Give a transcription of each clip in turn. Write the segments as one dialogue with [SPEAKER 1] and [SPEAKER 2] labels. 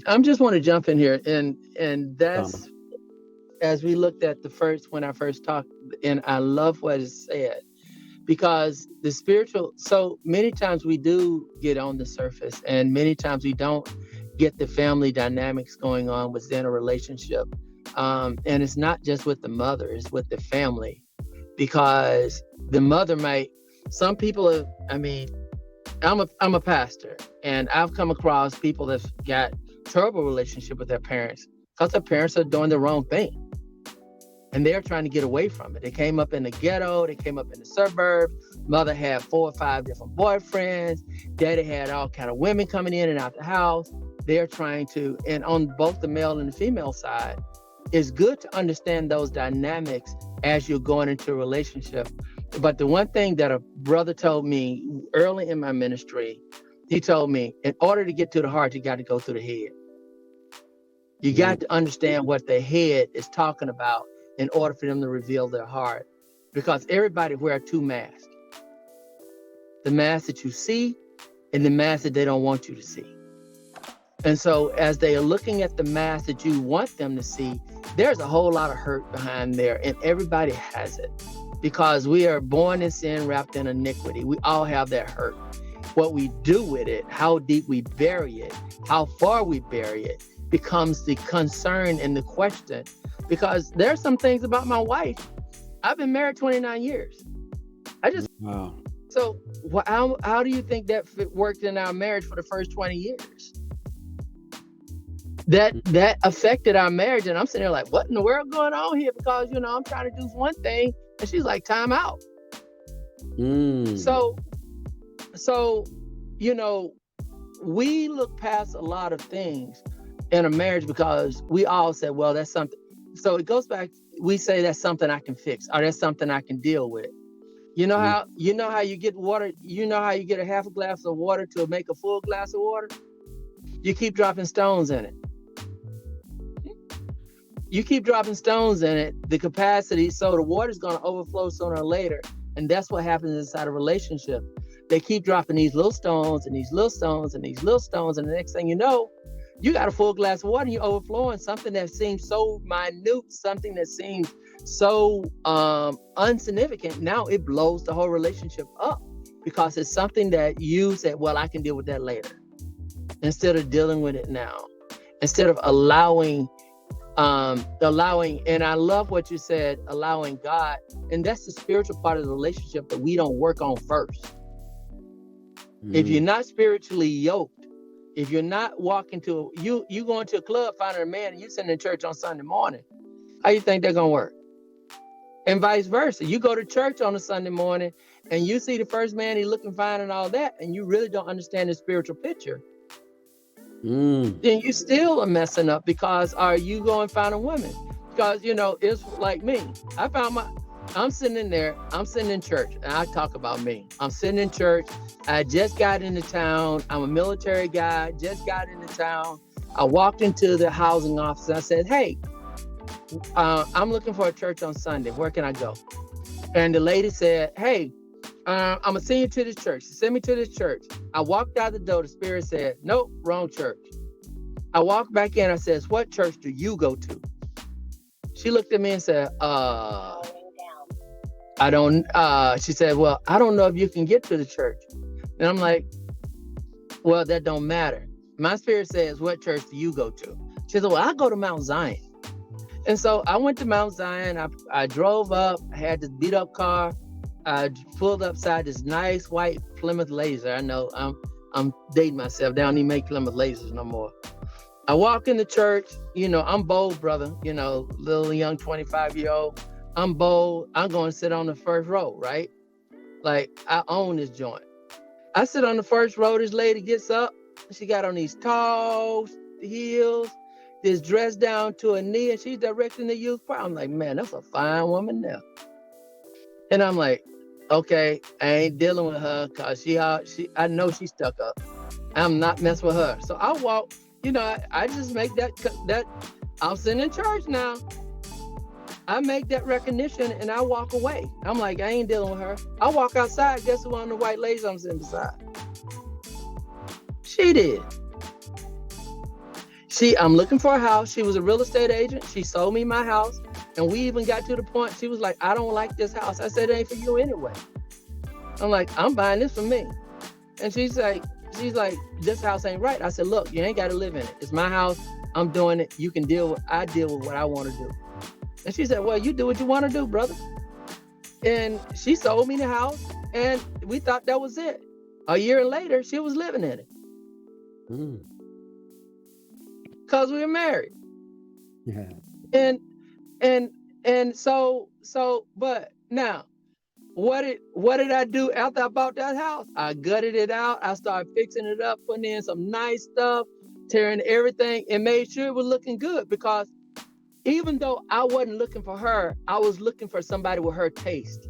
[SPEAKER 1] I'm just want to jump in here, and
[SPEAKER 2] Um,
[SPEAKER 1] that's as we looked at the first when I first talked, and I love what it said because the spiritual. So many times we do get on the surface, and many times we don't get the family dynamics going on within a relationship, and it's not just with the mother; it's with the family because the mother might. Some people are. I mean, I'm a pastor, and I've come across people that's got terrible relationship with their parents because their parents are doing the wrong thing, and they're trying to get away from it. They came up in the ghetto, they came up in the suburbs. Mother had 4 or 5 different boyfriends. Daddy had all kind of women coming in and out the house. They're trying to, and on both the male and the female side, it's good to understand those dynamics as you're going into a relationship. But the one thing that a brother told me early in my ministry, he told me, in order to get to the heart, you got to go through the head. You got
[SPEAKER 2] mm,
[SPEAKER 1] to understand what the head is talking about in order for them to reveal their heart. Because everybody wear 2 masks. The mask that you see and the mask that they don't want you to see. And so as they are looking at the mask that you want them to see, there's a whole lot of hurt behind there, and everybody has it because we are born in sin, wrapped in iniquity. We all have that hurt. What we do with it, how deep we bury it, how far we bury it, becomes the concern and the question. Because there are some things about my wife. I've been married 29 years. I just
[SPEAKER 2] wow.
[SPEAKER 1] so how do you think that worked in our marriage for the first 20 years? That affected our marriage, and I'm sitting there like, what in the world going on here? Because I'm trying to do one thing, and she's like, time out.
[SPEAKER 2] Mm,
[SPEAKER 1] So so you know we look past a lot of things in a marriage because we all said, well, that's something. So it goes back. We say that's something I can fix, or that's something I can deal with.
[SPEAKER 2] mm,
[SPEAKER 1] You know how you get water. You know how you get a half a glass of water to make a full glass of water. You keep dropping stones in it. You keep dropping stones in it, the capacity, so the water's going to overflow sooner or later. And that's what happens inside a relationship. They keep dropping these little stones and these little stones and these little stones. And the next thing you know, you got a full glass of water and you're overflowing something that seems so minute, something that seems so unsignificant. Now it blows the whole relationship up because it's something that you said, well, I can deal with that later, instead of dealing with it now, instead of allowing, and I love what you said, allowing God, and that's the spiritual part of the relationship that we don't work on first. If you're
[SPEAKER 2] mm.
[SPEAKER 1] not spiritually yoked, if you're not walking to you going to a club finding a man and you sitting in church on Sunday morning, how you think they're gonna work? And vice versa. You go to church on a Sunday morning and you see the first man, he's looking fine and all that, and you really don't understand the spiritual picture,
[SPEAKER 2] Mm,
[SPEAKER 1] then you still are messing up because are you going to find a woman? Because, it's like me. I'm sitting in there, I'm sitting in church, and I talk about me. I'm sitting in church. I just got into town. I'm a military guy, just got into town. I walked into the housing office and I said, hey, I'm looking for a church on Sunday. Where can I go? And the lady said, hey, I'm going to send you to this church. Send me to this church. I walked out the door. The Spirit said, nope, wrong church. I walked back in. I says, what church do you go to? She looked at me and said, I don't, she said, well, I don't know if you can get to the church. And I'm like, well, that don't matter. My spirit says, what church do you go to? She said, well, I go to Mount Zion. And so I went to Mount Zion. I drove up, I had this beat up car. I pulled up beside this nice white Plymouth Laser. I know I'm dating myself. They don't even make Plymouth Lasers no more. I walk in the church, I'm bold, brother, little young 25-year-old. I'm bold. I'm going to sit on the first row, right? Like, I own this joint. I sit on the first row. This lady gets up. She got on these tall heels, this dress down to her knee, and she's directing the youth choir. I'm like, man, that's a fine woman now. And I'm like, okay, I ain't dealing with her because I know she's stuck up. I'm not messing with her. So I walk, I just make that I'm sitting in church now. I make that recognition and I walk away. I'm like, I ain't dealing with her. I walk outside. Guess who on the white laser I'm sitting beside? She did. I'm looking for a house. She was a real estate agent. She sold me my house. And we even got to the point, she was like, I don't like this house. I said, it ain't for you anyway. I'm like, I'm buying this for me. And she's like, this house ain't right. I said, look, you ain't got to live in it. It's my house. I'm doing it. You can I deal with what I want to do. And she said, well, you do what you want to do, brother. And she sold me the house, and we thought that was it. A year later, she was living in it. Because we were married. Yeah. And so, but now, what did I do after I bought that house? I gutted it out. I started fixing it up, putting in some nice stuff, tearing everything, and made sure it was looking good. Because even though I wasn't looking for her, I was looking for somebody with her taste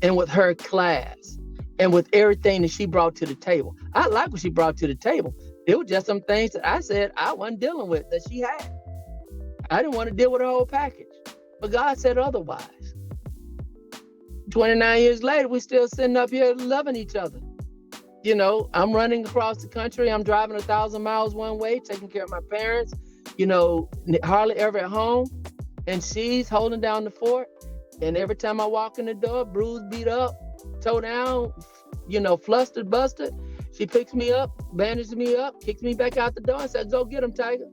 [SPEAKER 1] and with her class and with everything that she brought to the table. I like what she brought to the table. It was just some things that I said I wasn't dealing with that she had. I didn't want to deal with her whole package. But God said otherwise. 29 years later, we're still sitting up here loving each other. You know, I'm running across the country. I'm driving 1,000 miles one way, taking care of my parents, you know, hardly ever at home. And she's holding down the fort. And every time I walk in the door, bruised, beat up, toe down, you know, flustered, busted, she picks me up, bandages me up, kicks me back out the door and says, go get him, Tiger.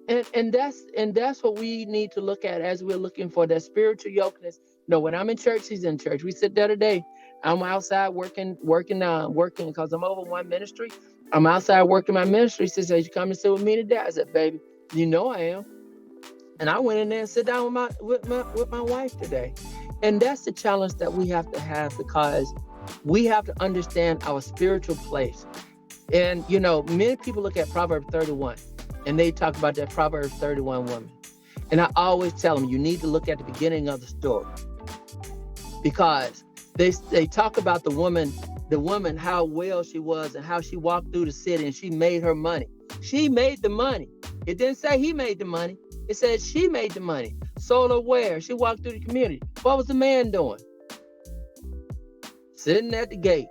[SPEAKER 1] And that's what we need to look at as we're looking for that spiritual yokeness. No, when I'm in church, she's in church. We sit there today. I'm outside working because I'm over one ministry. I'm outside working my ministry. She says, you come and sit with me today? I said, baby, you know I am. And I went in there and sit down with my wife today. And that's the challenge that we have to have, because we have to understand our spiritual place. And, you know, many people look at Proverbs 31 and they talk about that Proverbs 31 woman. And I always tell them, you need to look at the beginning of the story, because they talk about the woman, how well she was and how she walked through the city and she made her money. She made the money. It didn't say he made the money. It said she made the money. Sold her where? She walked through the community. What was the man doing? Sitting at the gate.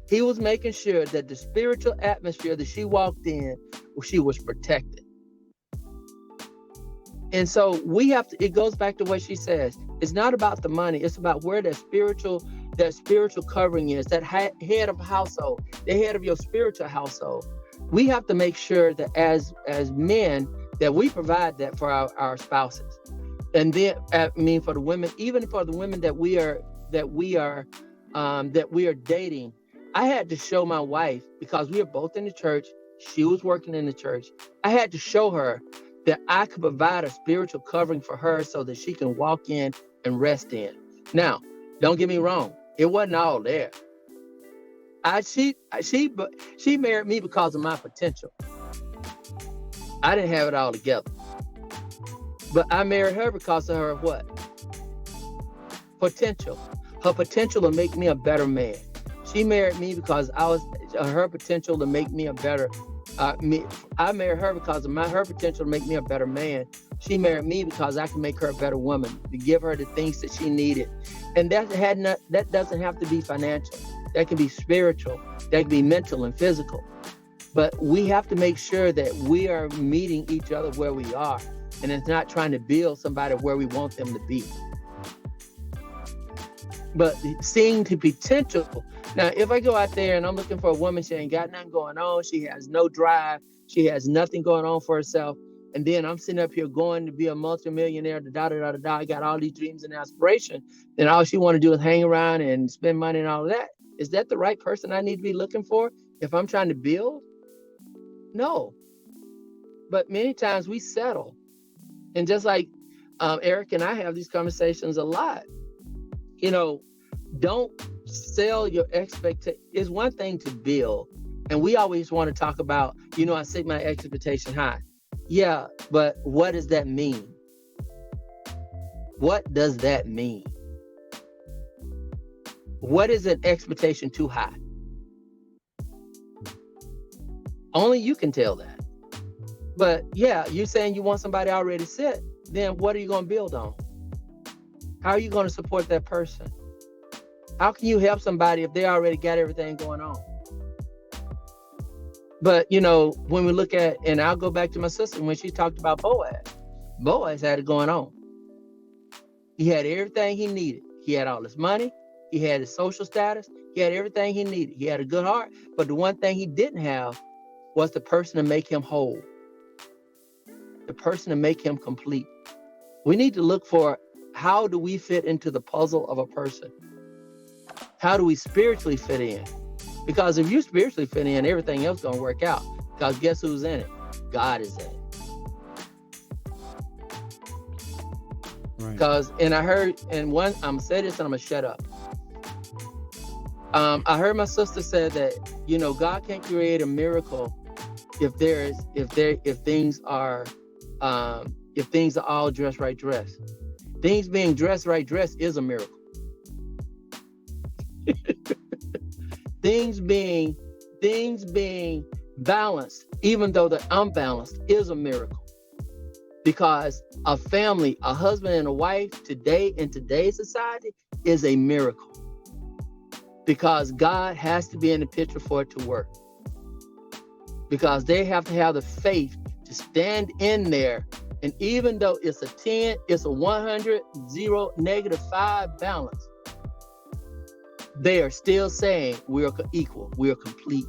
[SPEAKER 1] He was making sure that the spiritual atmosphere that she walked in, she was protected. And so it goes back to what she says. It's not about the money. It's about where that spiritual covering is, that head of household, the head of your spiritual household. We have to make sure that as men, that we provide that for our spouses. And then, for the women, even for the women that we are dating, I had to show my wife, because we were both in the church, she was working in the church. I had to show her that I could provide a spiritual covering for her so that she can walk in and rest in. Now, don't get me wrong, it wasn't all there. She married me because of my potential. I didn't have it all together. But I married her because of her what? Potential. Her potential to make me a better man. She married me because her potential to make me a better I married her because of her potential to make me a better man. She married me because I can make her a better woman, to give her the things that she needed. And that doesn't have to be financial. That can be spiritual. That can be mental and physical. But we have to make sure that we are meeting each other where we are, and it's not trying to build somebody where we want them to be. But seeing the potential. Now, if I go out there and I'm looking for a woman, she ain't got nothing going on, she has no drive, she has nothing going on for herself, and then I'm sitting up here going to be a multimillionaire, I got all these dreams and aspirations, and all she want to do is hang around and spend money and all of that. Is that the right person I need to be looking for if I'm trying to build? No. But many times we settle. And just like Eric and I have these conversations a lot, you know, don't sell your expectation. It's one thing to build. And we always want to talk about, you know, I set my expectation high. Yeah, but what does that mean? What does that mean? What is an expectation too high? Only you can tell that. But yeah, you're saying you want somebody already set, then what are you going to build on? How are you going to support that person? How can you help somebody if they already got everything going on? But you know, when we look at, and I'll go back to my sister when she talked about Boaz. Boaz had it going on. He had everything he needed. He had all his money. He had his social status. He had everything he needed. He had a good heart. But the one thing he didn't have was the person to make him whole, the person to make him complete. We need to look for, how do we fit into the puzzle of a person? How do we spiritually fit in? Because if you spiritually fit in, everything else gonna work out. Because guess who's in it? God is in it. Because, and I heard, and one, I'm gonna say this and I'm gonna shut up. I heard my sister say that, you know, God can't create a miracle if things are all dressed right dressed. Things being dressed right dressed is a miracle. things being balanced, even though they're unbalanced, is a miracle. Because a family, a husband and a wife today in today's society is a miracle. Because God has to be in the picture for it to work. Because they have to have the faith to stand in there. And even though it's a 10, it's a 100, 0, -5 balance, they are still saying we are equal, we are complete.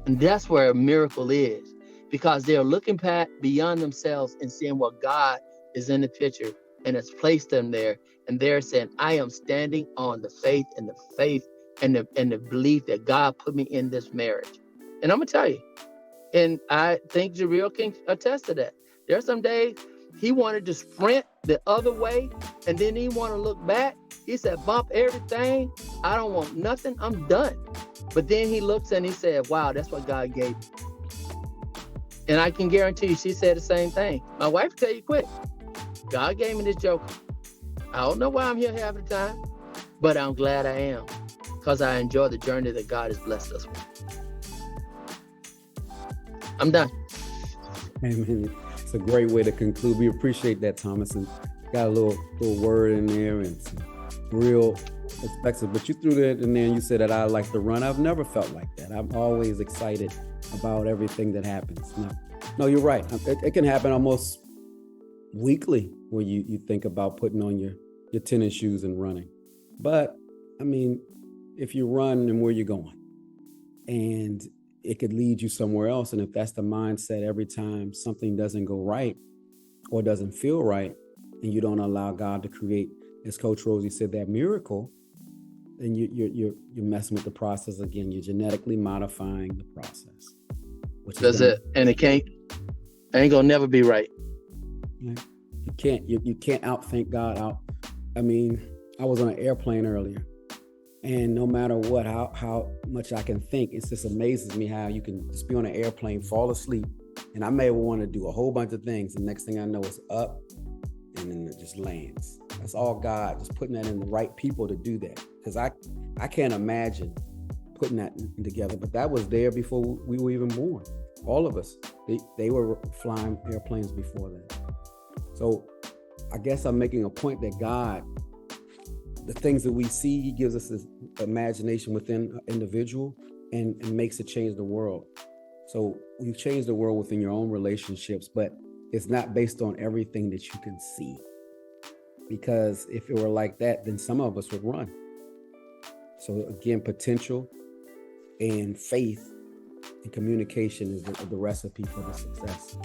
[SPEAKER 1] And that's where a miracle is. Because they're looking beyond themselves and seeing what God is in the picture and has placed them there. And they're saying, I am standing on the faith and the belief that God put me in this marriage. And I'm gonna tell you, and I think Jarrell can attest to that. There's some days he wanted to sprint the other way and then he want to look back. He said, bump everything. I don't want nothing. I'm done. But then he looks and he said, wow, that's what God gave me. And I can guarantee you, she said the same thing. My wife will tell you quick, God gave me this joker. I don't know why I'm here half the time, but I'm glad I am, because I enjoy the journey that God has blessed us with. I'm done.
[SPEAKER 2] Amen. It's a great way to conclude. We appreciate that, Thomas, and got a little word in there and some real perspective. But you threw that in there and you said that I like to run. I've never felt like that. I'm always excited about everything that happens. No, you're right. It can happen almost weekly where you think about putting on your tennis shoes and running. But I mean, if you run, and where you're going, and it could lead you somewhere else. And if that's the mindset every time something doesn't go right or doesn't feel right, and you don't allow God to create, as Coach Rosie said, that miracle, then you're messing with the process again. You're genetically modifying the process.
[SPEAKER 1] That's it. And it ain't gonna never be right.
[SPEAKER 2] You can't outthink God out. I mean, I was on an airplane earlier, and no matter what, how much I can think, it just amazes me how you can just be on an airplane, fall asleep, and I may want to do a whole bunch of things. The next thing I know, it's up, and then it just lands. That's all God, just putting that in the right people to do that. Because I can't imagine putting that together, but that was there before we were even born. All of us, they were flying airplanes before that. So I guess I'm making a point that God, the things that we see, he gives us this imagination within an individual and makes it change the world. So you change the world within your own relationships, but it's not based on everything that you can see. Because if it were like that, then some of us would run. So again, potential and faith and communication is the recipe for the success.